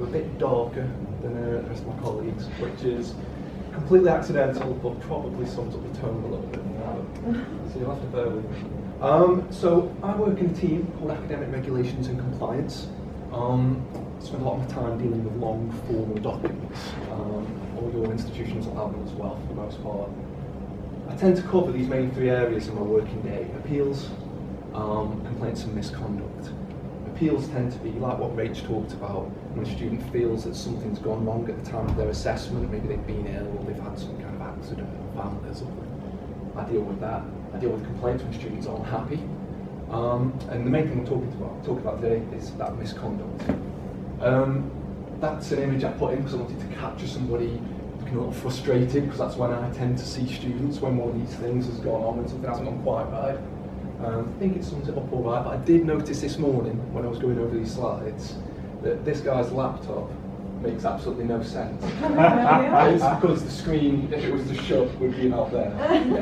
I'm a bit darker than the rest of my colleagues, which is completely accidental, but probably sums up the tone a little bit more. So you'll have to bear with me. So I work in a team called Academic Regulations and Compliance. I spend a lot of my time dealing with long formal documents. All your institutions will have them as well, for the most part. I tend to cover these main three areas in my working day: appeals, complaints and misconduct. Appeals tend to be like what Rach talked about, when a student feels that something's gone wrong at the time of their assessment. Maybe they've been ill or they've had some kind of accident or family or something. I deal with that. I deal with complaints when students aren't happy. And the main thing I'm talking about today is that misconduct. That's an image I put in because I wanted to capture somebody looking a little frustrated, because that's when I tend to see students, when one of these things has gone on and something hasn't gone quite right. I think it sums it up all right, but I did notice this morning when I was going over these slides that this guy's laptop makes absolutely no sense. It's because the screen, if it was to shut, would be out there.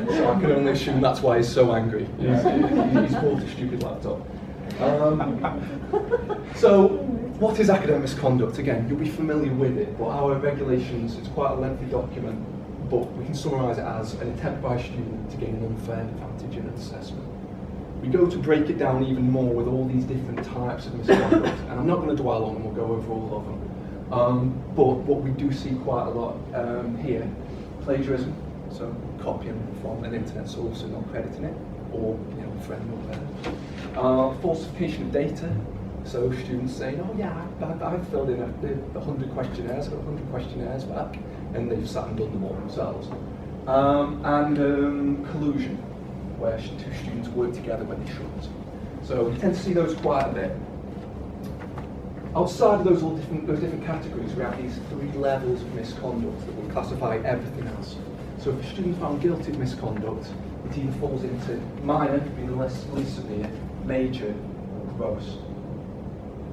So I can only assume that's why he's so angry. He's bought a stupid laptop. So, what is academic misconduct? Again, you'll be familiar with it, but our regulations, it's quite a lengthy document, but we can summarise it as an attempt by a student to gain an unfair advantage in an assessment. We go to break it down even more with all these different types of misconduct, and I'm not going to dwell on them, we'll go over all of them. But what we do see quite a lot here, plagiarism, so copying from an internet source and not crediting it, or a friend or whatever. Falsification of data, so students saying, oh yeah, I've filled in 100 questionnaires, I've got 100 questionnaires back, and they've sat and done them all themselves. And collusion, where two students work together when they shouldn't. So we tend to see those quite a bit. Outside of those different categories, we have these three levels of misconduct that we classify everything as. So if a student found guilty of misconduct, it either falls into minor, being the least severe, major, or gross.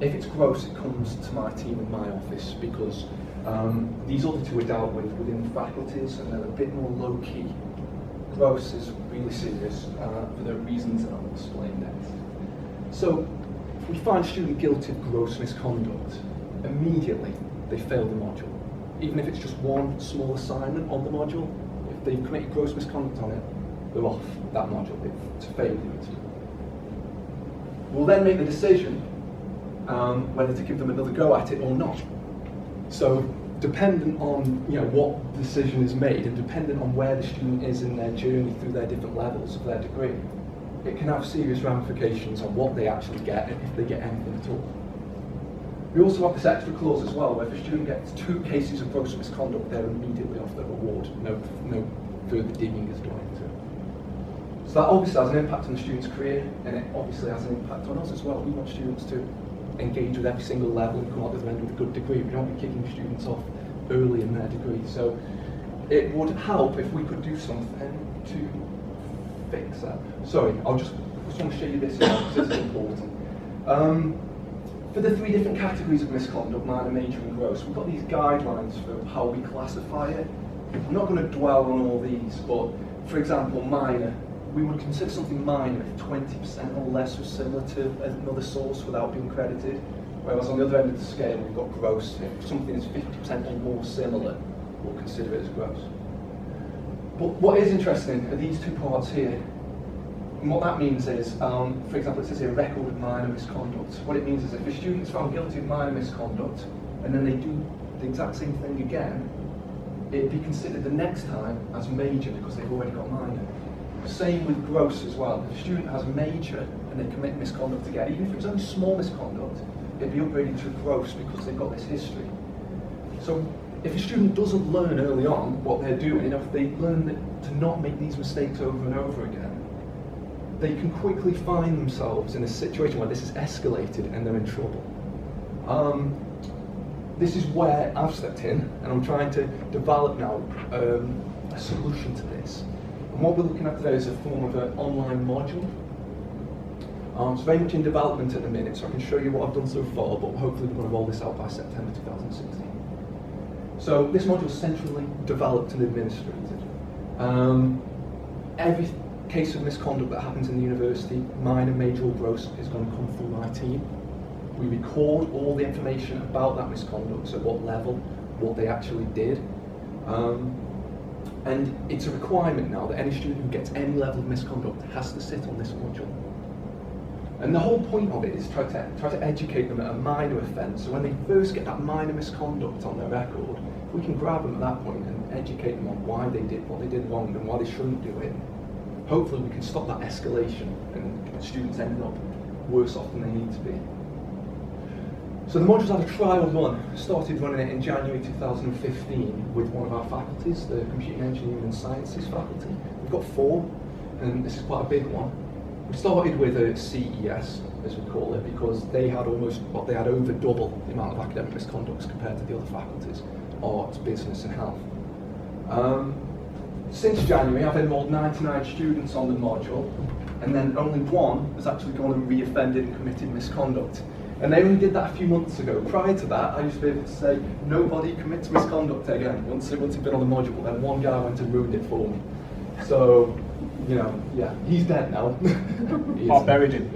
If it's gross, it comes to my team in my office, because these other two are dealt with within the faculties and they're a bit more low-key. Gross is really serious for the reasons that I'll explain next. So, if we find a student guilty of gross misconduct, immediately they fail the module. Even if it's just one small assignment on the module, if they've committed gross misconduct on it, they're off that module. It's a failure. We'll then make the decision whether to give them another go at it or not. So, dependent on what decision is made, and dependent on where the student is in their journey through their different levels of their degree, it can have serious ramifications on what they actually get and if they get anything at all. We also have this extra clause as well, where if a student gets 2 cases of gross misconduct, they're immediately off their award. No further digging is done into it. So that obviously has an impact on the student's career, and it obviously has an impact on us as well. We want students to engage with every single level and come out the other end with a good degree. We don't want to be kicking students off early in their degree. So it would help if we could do something to fix that. Sorry, I just want to show you this now, because this is important. For the 3 different categories of misconduct, minor, major and gross, we've got these guidelines for how we classify it. I'm not going to dwell on all these, but for example, minor, we would consider something minor if 20% or less was similar to another source without being credited. Whereas on the other end of the scale, we've got gross. If something is 50% or more similar, we'll consider it as gross. But what is interesting are these 2 parts here. And what that means is, for example, it says here, record of minor misconduct. What it means is if a student is found guilty of minor misconduct, and then they do the exact same thing again, it'd be considered the next time as major because they've already got minor. Same with gross as well. If a student has major and they commit misconduct again, even if it was only small misconduct, it'd be upgraded to gross because they've got this history. So if a student doesn't learn early on what they're doing, if they learn to not make these mistakes over and over again, they can quickly find themselves in a situation where this is escalated and they're in trouble. This is where I've stepped in, and I'm trying to develop now a solution to this. And what we're looking at today is a form of an online module. It's very much in development at the minute, so I can show you what I've done so far, but hopefully we're going to roll this out by September 2016. So this module is centrally developed and administrated. Every case of misconduct that happens in the university, minor, major or gross, is going to come through my team. We record all the information about that misconduct, so what level, what they actually did. And it's a requirement now that any student who gets any level of misconduct has to sit on this module. And the whole point of it is try to educate them at a minor offence. So when they first get that minor misconduct on their record, if we can grab them at that point and educate them on why they did what they did wrong and why they shouldn't do it, hopefully we can stop that escalation and students ending up worse off than they need to be. So the module's had a trial run. Started running it in January 2015 with one of our faculties, the Computing Engineering and Sciences faculty. We've got 4, and this is quite a big one. We started with a CES, as we call it, because they had they had over double the amount of academic misconducts compared to the other faculties, arts, business and health. Since January, I've enrolled 99 students on the module, and then only 1 has actually gone and re-offended and committed misconduct. And they only did that a few months ago. Prior to that, I used to be able to say, nobody commits misconduct again. Once he'd been on the module, then one guy went and ruined it for me. So, you know, yeah, he's dead now. I buried him.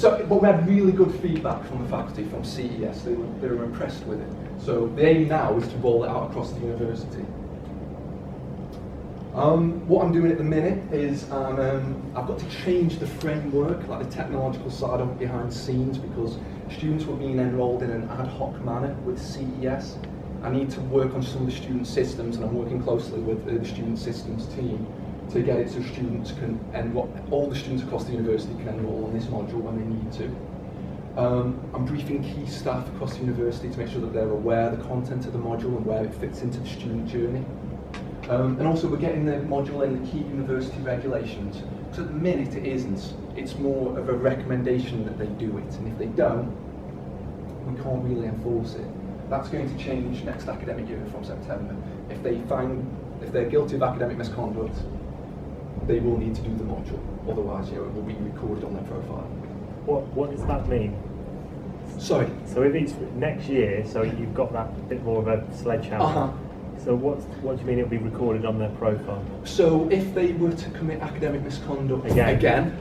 But we had really good feedback from the faculty from CES. They were impressed with it. So the aim now is to roll it out across the university. What I'm doing at the minute is I've got to change the framework, like the technological side of it behind the scenes, because students were being enrolled in an ad hoc manner with CES. I need to work on some of the student systems, and I'm working closely with the student systems team to get it so students can all the students across the university can enroll on this module when they need to. I'm briefing key staff across the university to make sure that they're aware of the content of the module and where it fits into the student journey. And also we're getting the module in the key university regulations, because at the minute it isn't. It's more of a recommendation that they do it, and if they don't, we can't really enforce it. That's going to change next academic year from September. If they're guilty of academic misconduct, they will need to do the module. Otherwise, it will be recorded on their profile. What does that mean? Sorry. So if it's next year, so you've got that bit more of a sledgehammer. So what do you mean it'll be recorded on their profile? So if they were to commit academic misconduct again,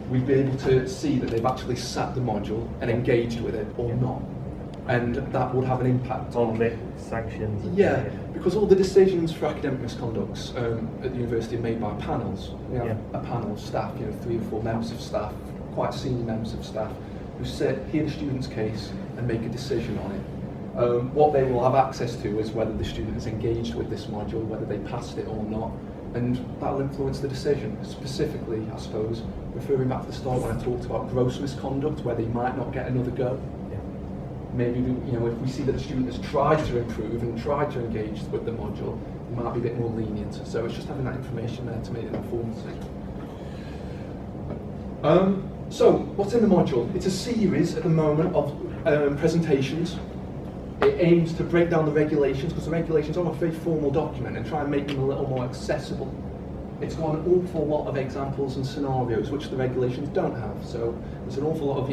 we'd be able to see that they've actually sat the module and engaged with it or not. And that would have an impact on the sanctions. Because all the decisions for academic misconducts at the university are made by panels. We have a panel of staff, 3 or 4 members of staff, quite senior members of staff, who hear the student's case and make a decision on it. What they will have access to is whether the student is engaged with this module, whether they passed it or not, and that will influence the decision. Specifically, I suppose, referring back to the start when I talked about gross misconduct, where they might not get another go. Maybe, if we see that the student has tried to improve and tried to engage with the module, we might be a bit more lenient. So it's just having that information there to make an informed decision. So, what's in the module? It's a series at the moment of presentations. It aims to break down the regulations, because the regulations are a very formal document, and try and make them a little more accessible. It's got an awful lot of examples and scenarios which the regulations don't have. So there's an awful lot of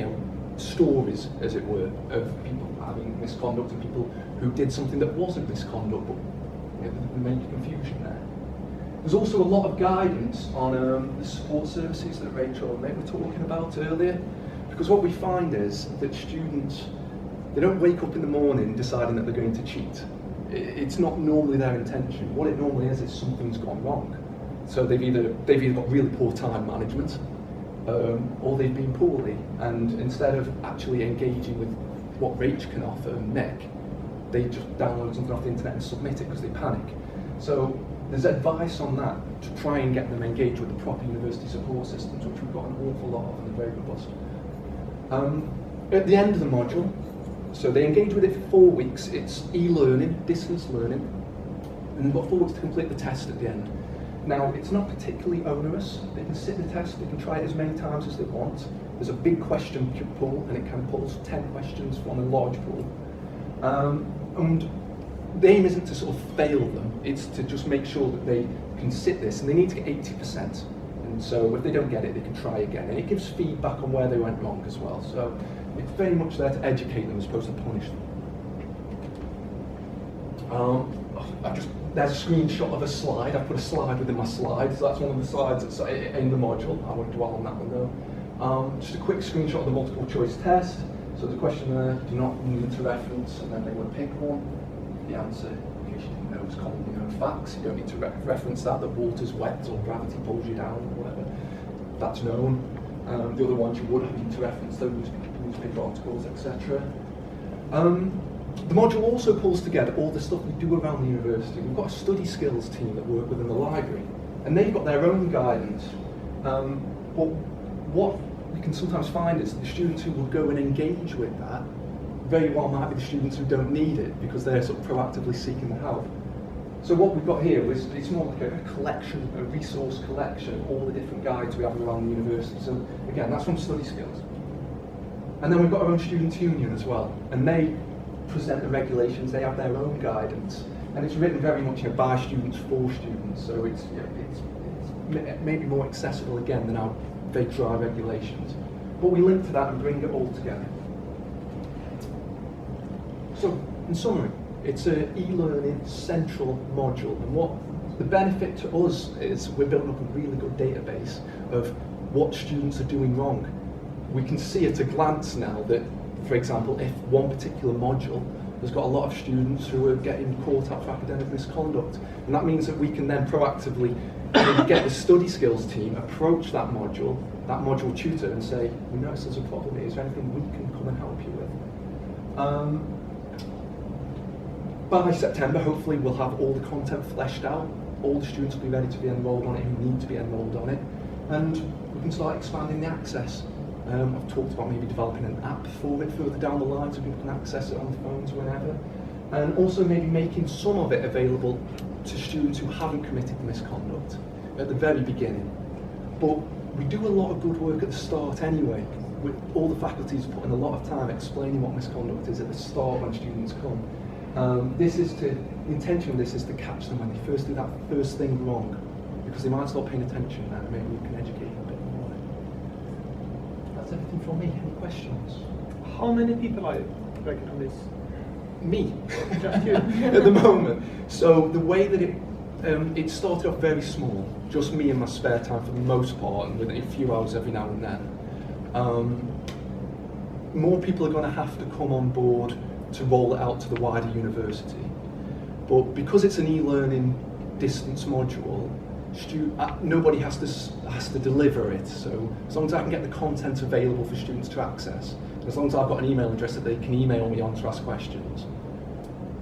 stories, as it were, of people having misconduct and people who did something that wasn't misconduct, but there may be confusion there. There's also a lot of guidance on the support services that Rachel and Mick were talking about earlier, because what we find is that students, they don't wake up in the morning deciding that they're going to cheat. It's not normally their intention. What it normally is something's gone wrong. So they've either got really poor time management, or they've been poorly, and instead of actually engaging with what Rach can offer and Mick, they just download something off the internet and submit it because they panic. So there's advice on that to try and get them engaged with the proper university support systems, which we've got an awful lot of and they're very robust. At the end of the module, so they engage with it for 4 weeks. It's e-learning, distance learning, and they've got 4 weeks to complete the test at the end. Now, it's not particularly onerous. They can sit the test, they can try it as many times as they want. There's a big question pool, and it can pull 10 questions from a large pool. And the aim isn't to sort of fail them, it's to just make sure that they can sit this, and they need to get 80%. And so if they don't get it, they can try again. And it gives feedback on where they went wrong as well. So it's very much there to educate them as opposed to punish them. There's a screenshot of a slide. I put a slide within my slide, so that's one of the slides that's in the module. I won't dwell on that one though. Just a quick screenshot of the multiple choice test. So the question there, do not need to reference, and then they would pick one. The answer, in case you didn't know, is commonly known facts. You don't need to reference that water's wet or gravity pulls you down or whatever. That's known. The other ones you would need to reference those newspaper articles, etc. The module also pulls together all the stuff we do around the university. We've got a study skills team that work within the library, and they've got their own guidance. But what we can sometimes find is that the students who will go and engage with that very well might be the students who don't need it because they're sort of proactively seeking the help. So what we've got here is it's more like a collection, a resource collection of all the different guides we have around the university. So again, that's from Study Skills. And then we've got our own student union as well, and they present the regulations. They have their own guidance, and it's written very much by students for students. So it's maybe more accessible again than our very dry regulations. But we link to that and bring it all together. So in summary, it's an e-learning central module, and what the benefit to us is we're building up a really good database of what students are doing wrong. We can see at a glance now that, for example, if one particular module has got a lot of students who are getting caught up for academic misconduct, and that means that we can then proactively get the study skills team approach that module tutor and say, we notice there's a problem here, is there anything we can come and help you with? By September, hopefully we'll have all the content fleshed out, all the students will be ready to be enrolled on it who need to be enrolled on it, and we can start expanding the access. I've talked about maybe developing an app for it further down the line so people can access it on the phones whenever, and also maybe making some of it available to students who haven't committed misconduct at the very beginning. But we do a lot of good work at the start anyway, with all the faculties putting a lot of time explaining what misconduct is at the start when students come. The intention of this is to catch them when they first do that first thing wrong, because they might start paying attention and maybe we can educate them a bit more. That's everything from me. Any questions? How many people are working on this? Me. Just you? At the moment. So the way that it started off very small, just me in my spare time for the most part, and with a few hours every now and then. More people are going to have to come on board to roll it out to the wider university. But because it's an e-learning distance module, nobody has to deliver it. So as long as I can get the content available for students to access, as long as I've got an email address that they can email me on to ask questions,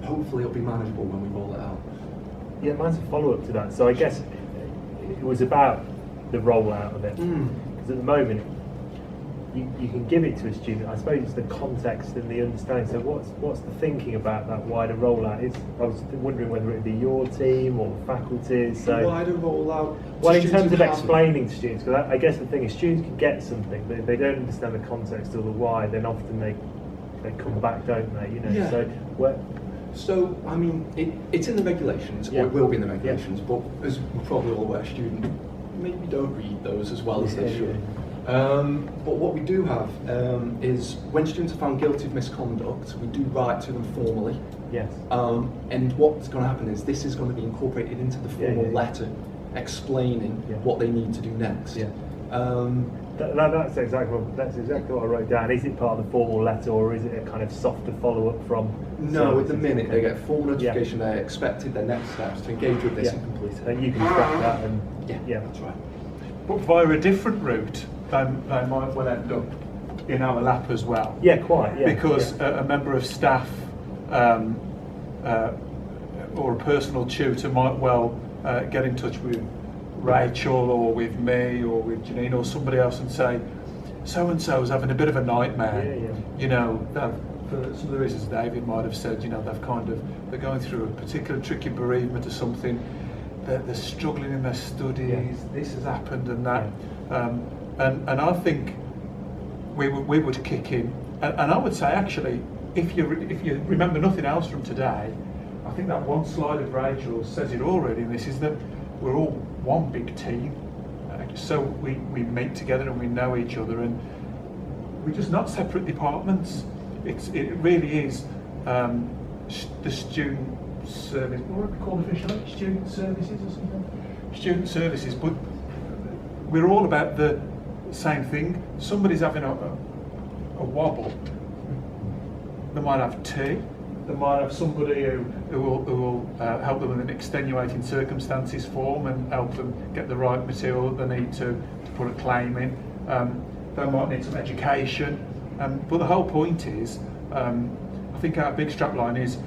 hopefully it'll be manageable when we roll it out. Yeah, mine's a follow-up to that. So I guess it was about the rollout of it. Because at the moment, you can give it to a student. I suppose it's the context and the understanding. So what's the thinking about that wider rollout? I was wondering whether it would be your team or faculties. So the wider rollout. Well, in terms of explaining to students, because I guess the thing is students can get something, but if they don't understand the context or the why, then often they come back, don't they? You know. Yeah. So I mean, it's in the regulations, or it will be in the regulations. But as we're probably all aware, students maybe don't read those as well as they should. But what we do have is when students are found guilty of misconduct, we do write to them formally. Yes. And what's going to happen is this is going to be incorporated into the formal letter explaining what they need to do next. Yeah. That's exactly what I wrote down. Is it part of the formal letter, or is it a kind of softer follow-up from? No, at the minute they get a full notification. They're expected their next steps to engage with this and complete it. And you can track that, and yeah, that's right. But via a different route, they might well end up in our lap as well. Yeah, quite. Yeah, because a member of staff or a personal tutor might well get in touch with Rachel or with me or with Janine or somebody else and say, so-and-so's having a bit of a nightmare. You know, for some of the reasons David might have said, you know, they're going through a particular tricky bereavement or something, they're struggling in their studies, this has happened and that. And I think we would kick in, and I would say actually, if you remember nothing else from today, I think that one slide of Rachel says it already, and this is that we're all one big team. So we meet together and we know each other, and we're just not separate departments. It really is the student service. What would we call it officially? Student services or something? Student services, but we're all about the same thing. Somebody's having a wobble. They might have tea. They might have somebody who will help them with an extenuating circumstances form and help them get the right material that they need to put a claim in. They might need some education. But the whole point is, I think our big strapline is